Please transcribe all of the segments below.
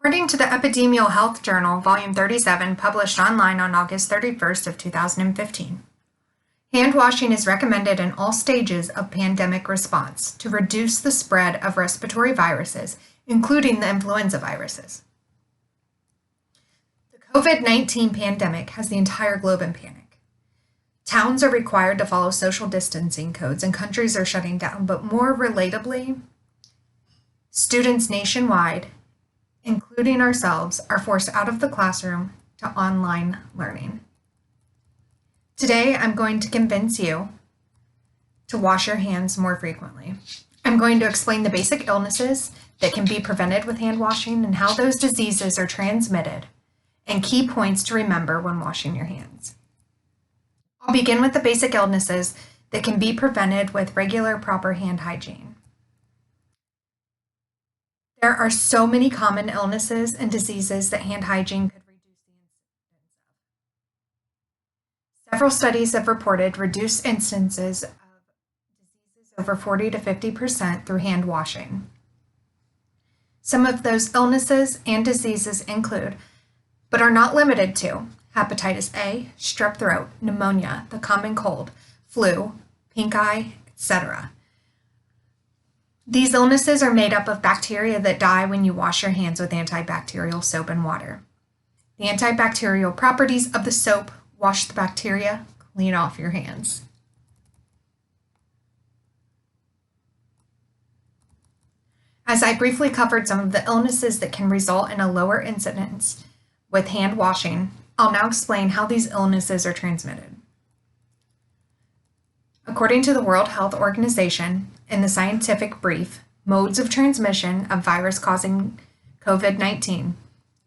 According to the Epidemial Health Journal, Volume 37, published online on August 31st of 2015, hand washing is recommended in all stages of pandemic response to reduce the spread of respiratory viruses, including the influenza viruses. The COVID-19 pandemic has the entire globe in panic. Towns are required to follow social distancing codes and countries are shutting down, but more relatably, students nationwide, including ourselves, are forced out of the classroom to online learning. Today, I'm going to convince you to wash your hands more frequently. I'm going to explain the basic illnesses that can be prevented with hand washing and how those diseases are transmitted, and key points to remember when washing your hands. I'll begin with the basic illnesses that can be prevented with regular, proper hand hygiene. There are so many common illnesses and diseases that hand hygiene could reduce the incidence of. Several studies have reported reduced instances of diseases over 40 to 50% through hand washing. Some of those illnesses and diseases include, but are not limited to, hepatitis A, strep throat, pneumonia, the common cold, flu, pink eye, etc. These illnesses are made up of bacteria that die when you wash your hands with antibacterial soap and water. The antibacterial properties of the soap wash the bacteria clean off your hands. As I briefly covered some of the illnesses that can result in a lower incidence with hand washing, I'll now explain how these illnesses are transmitted. According to the World Health Organization, in the scientific brief, Modes of Transmission of Virus-Causing COVID-19,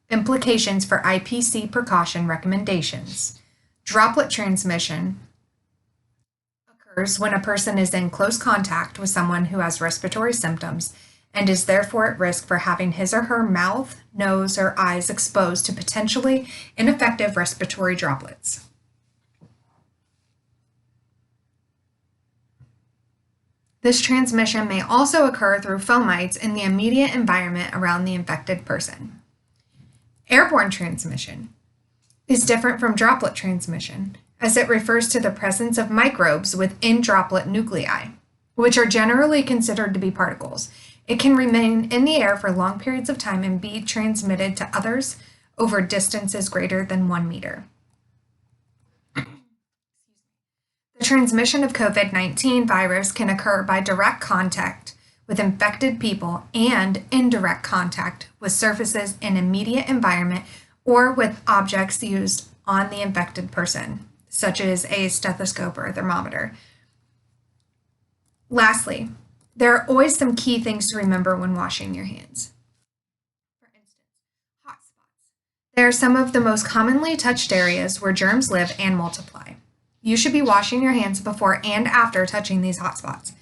Implications for IPC Precaution Recommendations, droplet transmission occurs when a person is in close contact with someone who has respiratory symptoms and is therefore at risk for having his or her mouth, nose, or eyes exposed to potentially ineffective respiratory droplets. This transmission may also occur through fomites in the immediate environment around the infected person. Airborne transmission is different from droplet transmission, as it refers to the presence of microbes within droplet nuclei, which are generally considered to be particles. It can remain in the air for long periods of time and be transmitted to others over distances greater than 1 meter. The transmission of COVID-19 virus can occur by direct contact with infected people and indirect contact with surfaces in immediate environment or with objects used on the infected person, such as a stethoscope or a thermometer. Lastly, there are always some key things to remember when washing your hands. For instance, hot spots. They are some of the most commonly touched areas where germs live and multiply. You should be washing your hands before and after touching these hot spots.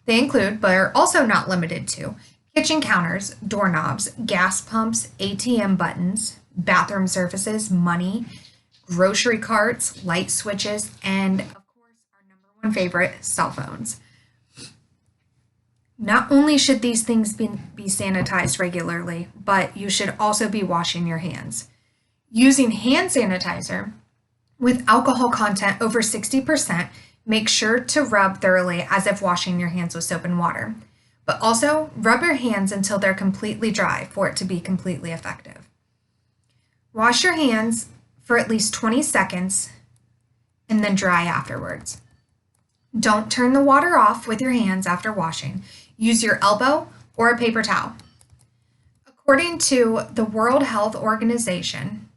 They include, but are also not limited to, kitchen counters, doorknobs, gas pumps, ATM buttons, bathroom surfaces, money, grocery carts, light switches, and of course, our number one favorite, cell phones. Not only should these things be sanitized regularly, but you should also be washing your hands. Using hand sanitizer with alcohol content over 60%, make sure to rub thoroughly as if washing your hands with soap and water. But also, rub your hands until they're completely dry for it to be completely effective. Wash your hands for at least 20 seconds and then dry afterwards. Don't turn the water off with your hands after washing. Use your elbow or a paper towel. According to the World Health Organization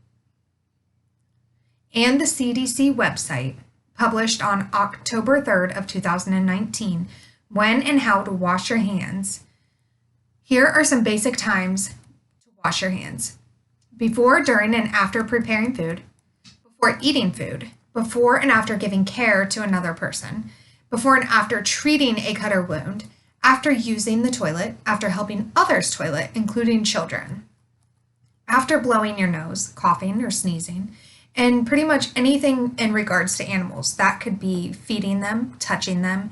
and the CDC website, published on October 3rd of 2019, when and how to wash your hands, here are some basic times to wash your hands. Before, during, and after preparing food, before eating food, before and after giving care to another person, before and after treating a cut or wound, after using the toilet, after helping others toilet, including children, after blowing your nose, coughing or sneezing, and pretty much anything in regards to animals. That could be feeding them, touching them,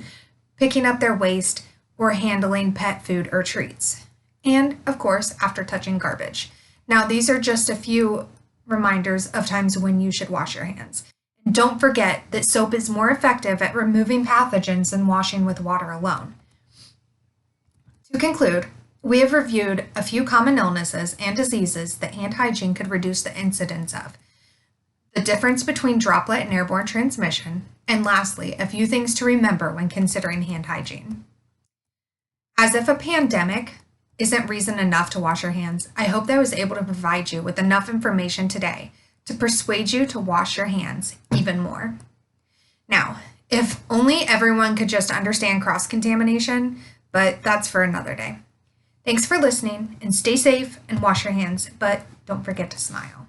picking up their waste, or handling pet food or treats. And of course, after touching garbage. Now, these are just a few reminders of times when you should wash your hands. And don't forget that soap is more effective at removing pathogens than washing with water alone. To conclude, we have reviewed a few common illnesses and diseases that hand hygiene could reduce the incidence of, the difference between droplet and airborne transmission, and lastly, a few things to remember when considering hand hygiene. As if a pandemic isn't reason enough to wash your hands, I hope that I was able to provide you with enough information today to persuade you to wash your hands even more. Now, if only everyone could just understand cross-contamination, but that's for another day. Thanks for listening, and stay safe and wash your hands, but don't forget to smile.